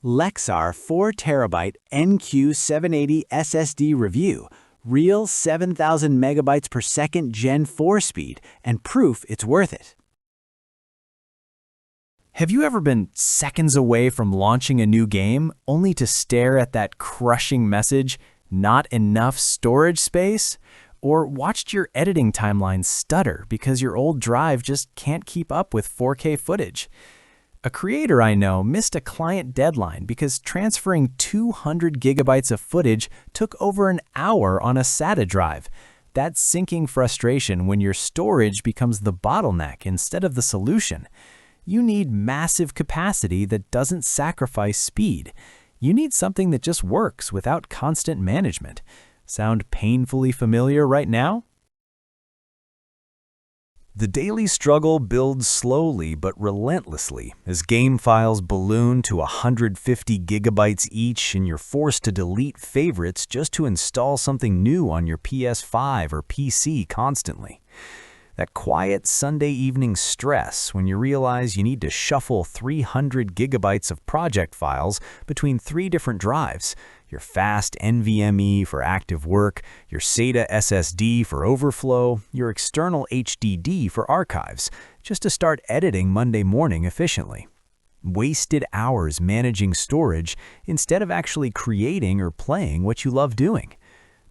Lexar 4TB NQ780 SSD review, real 7,000 megabytes per second Gen 4 speed, and proof it's worth it. Have you ever been seconds away from launching a new game only to stare at that crushing message, "Not enough storage space"? Or watched your editing timeline stutter because your old drive just can't keep up with 4K footage? A creator I know missed a client deadline because transferring 200 gigabytes of footage took over an hour on a SATA drive. That's sinking frustration when your storage becomes the bottleneck instead of the solution. You need massive capacity that doesn't sacrifice speed. You need something that just works without constant management. Sound painfully familiar right now? The daily struggle builds slowly but relentlessly as game files balloon to 150 gigabytes each and you're forced to delete favorites just to install something new on your PS5 or PC constantly. That quiet Sunday evening stress when you realize you need to shuffle 300 gigabytes of project files between 3 different drives, your fast NVMe for active work, your SATA SSD for overflow, your external HDD for archives, just to start editing Monday morning efficiently. Wasted hours managing storage instead of actually creating or playing what you love doing.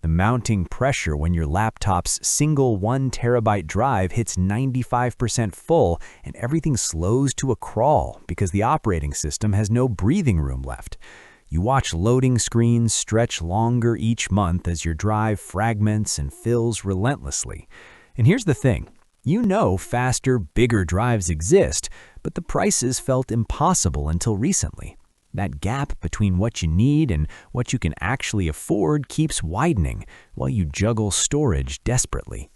The mounting pressure when your laptop's single 1 terabyte drive hits 95% full and everything slows to a crawl because the operating system has no breathing room left. You watch loading screens stretch longer each month as your drive fragments and fills relentlessly. And here's the thing. You know faster, bigger drives exist, but the prices felt impossible until recently. That gap between what you need and what you can actually afford keeps widening while you juggle storage desperately.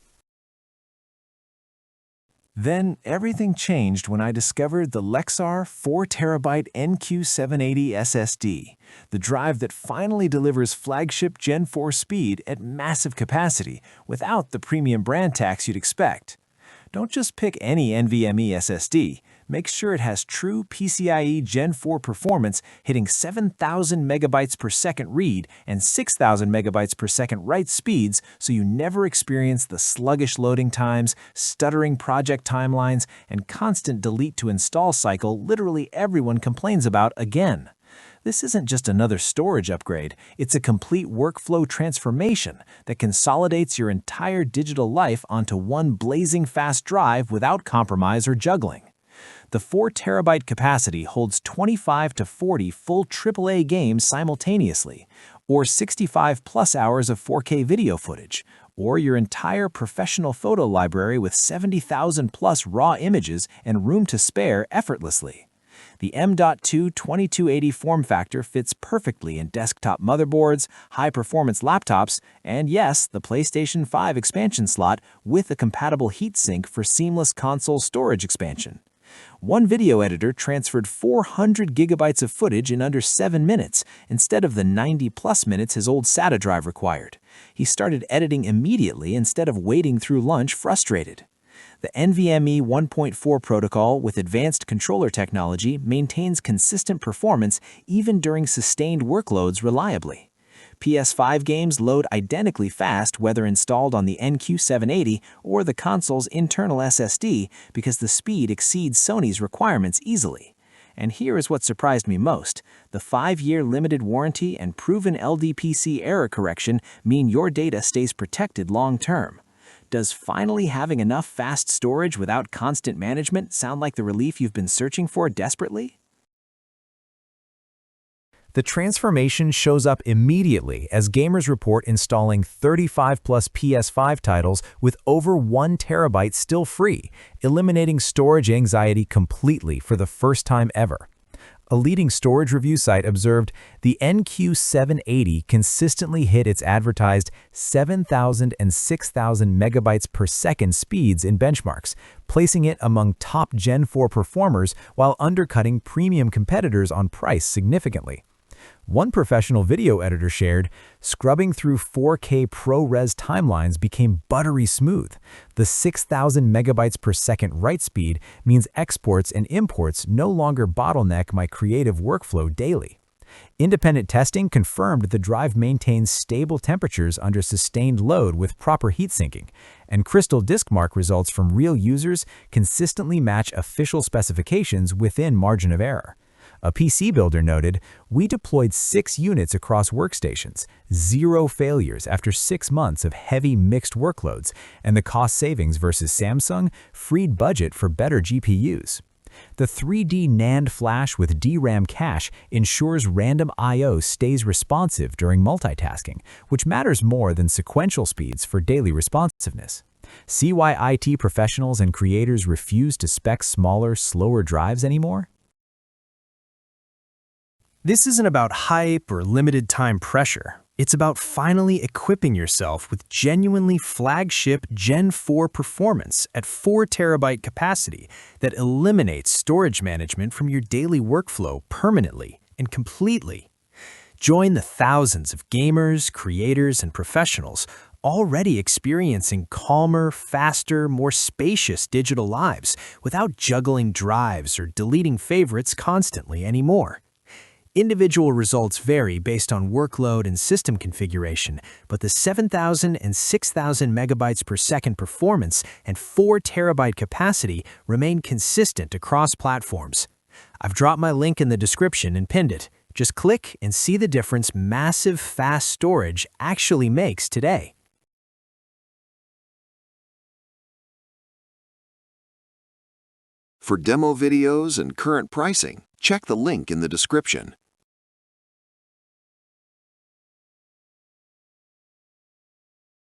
Then everything changed when I discovered the Lexar 4TB NQ780 SSD, the drive that finally delivers flagship Gen 4 speed at massive capacity without the premium brand tax you'd expect. Don't just pick any NVMe SSD. Make sure it has true PCIe Gen 4 performance hitting 7,000 megabytes per second read and 6,000 megabytes per second write speeds so you never experience the sluggish loading times, stuttering project timelines, and constant delete to install cycle literally everyone complains about again. This isn't just another storage upgrade, it's a complete workflow transformation that consolidates your entire digital life onto one blazing fast drive without compromise or juggling. The 4 terabyte capacity holds 25 to 40 full AAA games simultaneously, or 65 plus hours of 4K video footage, or your entire professional photo library with 70,000 plus raw images and room to spare effortlessly. The M.2 2280 form factor fits perfectly in desktop motherboards, high-performance laptops, and yes, the PlayStation 5 expansion slot with a compatible heatsink for seamless console storage expansion. One video editor transferred 400 gigabytes of footage in under 7 minutes instead of the 90-plus minutes his old SATA drive required. He started editing immediately instead of waiting through lunch frustrated. The NVMe 1.4 protocol with advanced controller technology maintains consistent performance even during sustained workloads reliably. PS5 games load identically fast whether installed on the NQ780 or the console's internal SSD because the speed exceeds Sony's requirements easily. And here is what surprised me most. The 5-year limited warranty and proven LDPC error correction mean your data stays protected long-term. Does finally having enough fast storage without constant management sound like the relief you've been searching for desperately? The transformation shows up immediately as gamers report installing 35 plus PS5 titles with over 1 terabyte still free, eliminating storage anxiety completely for the first time ever. A leading storage review site observed the NQ780 consistently hit its advertised 7,000 and 6,000 megabytes per second speeds in benchmarks, placing it among top Gen 4 performers while undercutting premium competitors on price significantly. One professional video editor shared, scrubbing through 4K ProRes timelines became buttery smooth. The 6,000 megabytes per second write speed means exports and imports no longer bottleneck my creative workflow daily. Independent testing confirmed the drive maintains stable temperatures under sustained load with proper heat sinking, and crystal disk mark results from real users consistently match official specifications within margin of error. A PC builder noted, "We deployed 6 units across workstations, 0 failures after 6 months of heavy mixed workloads, and the cost savings versus Samsung freed budget for better GPUs." The 3D NAND flash with DRAM cache ensures random I/O stays responsive during multitasking, which matters more than sequential speeds for daily responsiveness. See why IT professionals and creators refuse to spec smaller, slower drives anymore? This isn't about hype or limited time pressure. It's about finally equipping yourself with genuinely flagship Gen 4 performance at 4 terabyte capacity that eliminates storage management from your daily workflow permanently and completely. Join the thousands of gamers, creators, and professionals already experiencing calmer, faster, more spacious digital lives without juggling drives or deleting favorites constantly anymore. Individual results vary based on workload and system configuration, but the 7,000 and 6,000 megabytes per second performance and 4 terabyte capacity remain consistent across platforms. I've dropped my link in the description and pinned it. Just click and see the difference massive fast storage actually makes today. For demo videos and current pricing, check the link in the description.